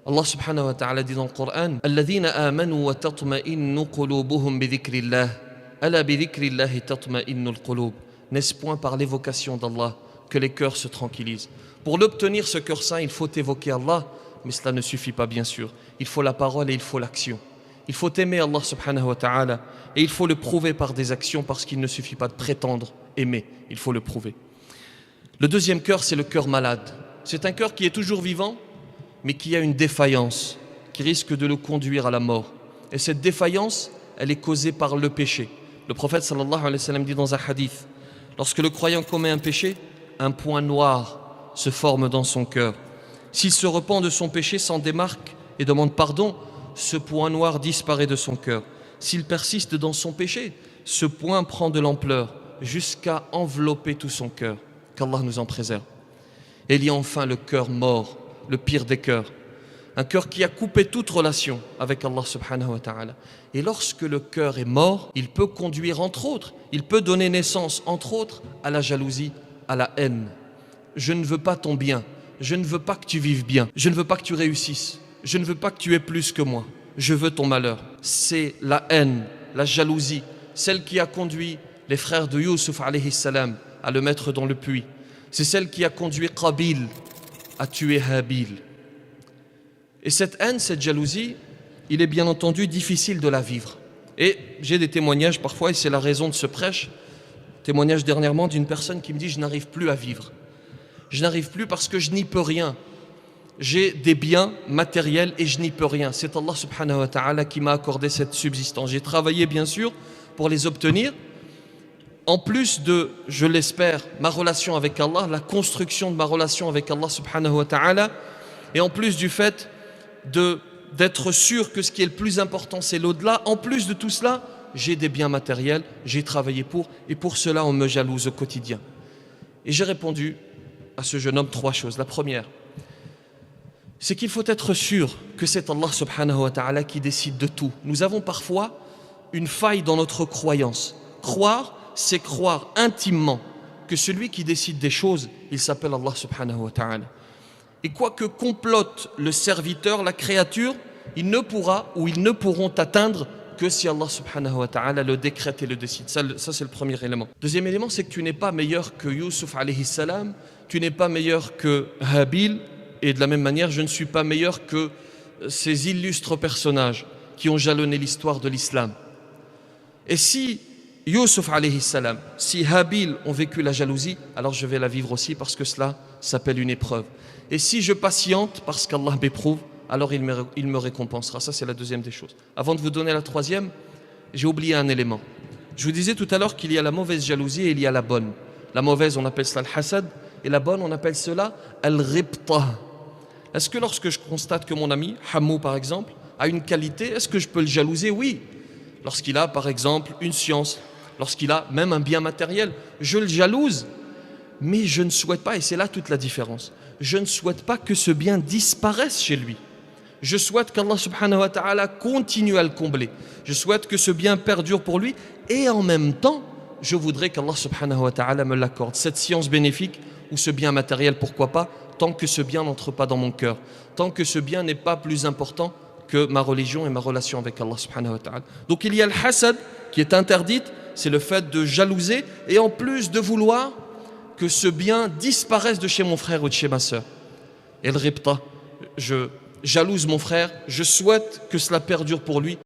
Allah subhanahu wa ta'ala dit dans le Coran: Alladhina amanu wa tatma'innu qulubuhum bi dhikrillah. Ala bi dhikrillahi tatma'innul qulub. N'est-ce point par l'évocation d'Allah que les cœurs se tranquillisent? Pour l'obtenir, ce cœur saint, il faut évoquer Allah, mais cela ne suffit pas bien sûr. Il faut la parole et il faut l'action. Il faut aimer Allah subhanahu wa ta'ala et il faut le prouver par des actions, parce qu'il ne suffit pas de prétendre aimer, il faut le prouver. Le deuxième cœur, c'est le cœur malade. C'est un cœur qui est toujours vivant, mais qui a une défaillance, qui risque de le conduire à la mort. Et cette défaillance, elle est causée par le péché. Le prophète sallallahu alayhi wa sallam dit dans un hadith: lorsque le croyant commet un péché, un point noir se forme dans son cœur. S'il se repent de son péché, s'en démarque et demande pardon, ce point noir disparaît de son cœur. S'il persiste dans son péché, ce point prend de l'ampleur jusqu'à envelopper tout son cœur. Qu'Allah nous en préserve. Et il y a enfin le cœur mort, le pire des cœurs. Un cœur qui a coupé toute relation avec Allah subhanahu wa ta'ala. Et lorsque le cœur est mort, il peut conduire entre autres, il peut donner naissance entre autres à la jalousie, à la haine. Je ne veux pas ton bien, je ne veux pas que tu vives bien, je ne veux pas que tu réussisses, je ne veux pas que tu aies plus que moi, je veux ton malheur. C'est la haine, la jalousie, celle qui a conduit les frères de Yusuf alayhi salam à le mettre dans le puits. C'est celle qui a conduit Qabil à tuer Habil. Et cette haine, cette jalousie, il est bien entendu difficile de la vivre. Et j'ai des témoignages parfois, et c'est la raison de ce prêche, témoignage dernièrement d'une personne qui me dit: je n'arrive plus à vivre. Je n'arrive plus parce que je n'y peux rien. J'ai des biens matériels et je n'y peux rien. C'est Allah subhanahu wa ta'ala qui m'a accordé cette subsistance. J'ai travaillé bien sûr pour les obtenir. En plus de, je l'espère, ma relation avec Allah, la construction de ma relation avec Allah subhanahu wa ta'ala, et en plus du fait d'être sûr que ce qui est le plus important c'est l'au-delà, en plus de tout cela, j'ai des biens matériels, j'ai travaillé pour, et pour cela on me jalouse au quotidien. Et j'ai répondu à ce jeune homme 3 choses. La première, c'est qu'il faut être sûr que c'est Allah subhanahu wa ta'ala qui décide de tout. Nous avons parfois une faille dans notre croyance. Croire, c'est croire intimement que celui qui décide des choses, il s'appelle Allah subhanahu wa ta'ala. Et quoi que complote le serviteur, la créature, il ne pourra ou ils ne pourront atteindre que si Allah subhanahu wa ta'ala le décrète et le décide. Ça c'est le premier élément. Deuxième élément, c'est que tu n'es pas meilleur que Yusuf alayhi salam, tu n'es pas meilleur que Habil, et de la même manière, je ne suis pas meilleur que ces illustres personnages qui ont jalonné l'histoire de l'islam. Et si Yusuf alayhi salam, si Habil ont vécu la jalousie, alors je vais la vivre aussi, parce que cela s'appelle une épreuve. Et si je patiente parce qu'Allah m'éprouve, alors il me récompensera. Ça c'est la deuxième des choses. Avant de vous donner la troisième, j'ai oublié un élément. Je vous disais tout à l'heure qu'il y a la mauvaise jalousie et il y a la bonne. La mauvaise, on appelle cela le hasad, et la bonne, on appelle cela al-ribta. Est-ce que lorsque je constate que mon ami, Hammou par exemple, a une qualité, est-ce que je peux le jalouser? Oui. Lorsqu'il a par exemple une science, lorsqu'il a même un bien matériel, je le jalouse. Mais je ne souhaite pas, et c'est là toute la différence, je ne souhaite pas que ce bien disparaisse chez lui. Je souhaite qu'Allah subhanahu wa ta'ala continue à le combler. Je souhaite que ce bien perdure pour lui, et en même temps, je voudrais qu'Allah subhanahu wa ta'ala me l'accorde. Cette science bénéfique ou ce bien matériel, pourquoi pas, tant que ce bien n'entre pas dans mon cœur, tant que ce bien n'est pas plus important que ma religion et ma relation avec Allah subhanahu wa ta'ala. Donc il y a le hasad qui est interdite, c'est le fait de jalouser et en plus de vouloir que ce bien disparaisse de chez mon frère ou de chez ma sœur. Et le ribta, je jalouse mon frère, je souhaite que cela perdure pour lui.